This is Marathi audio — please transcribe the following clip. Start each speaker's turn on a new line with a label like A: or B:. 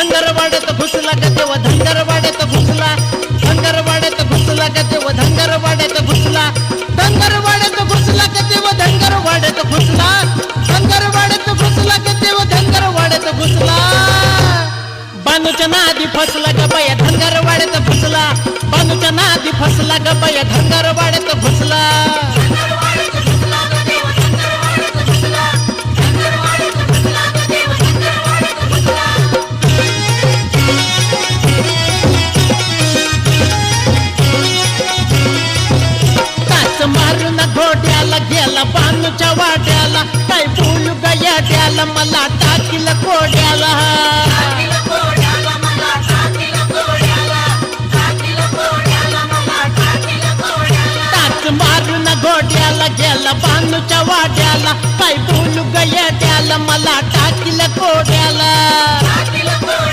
A: धनगरवाड्यात घुसला ग देव धनगरवाड्यात घुसला धनगरवाड्यात घुसला ग देव धनगरवाड्यात घुसला धनगरवाड्यात घुसला ग देव धनगरवाड्यात घुसला धनगरवाड्यात घुसला ग देव धनगरवाड्यात घुसला बानूच्या नादी फसला ग बाया धनगरवाड्यात घुसला बानूच्या नादी फसला ग बाया धनगरवाड्यात घुसला मारून घोड्याला गेला बानूच्या वाड्याला काय बोलू गयाड्याला मला टाकील कोड्याला टाच मारून घोड्याला गेला बानूच्या वाड्याला काय बोलू गयाड्याला मला टाकील कोड्याला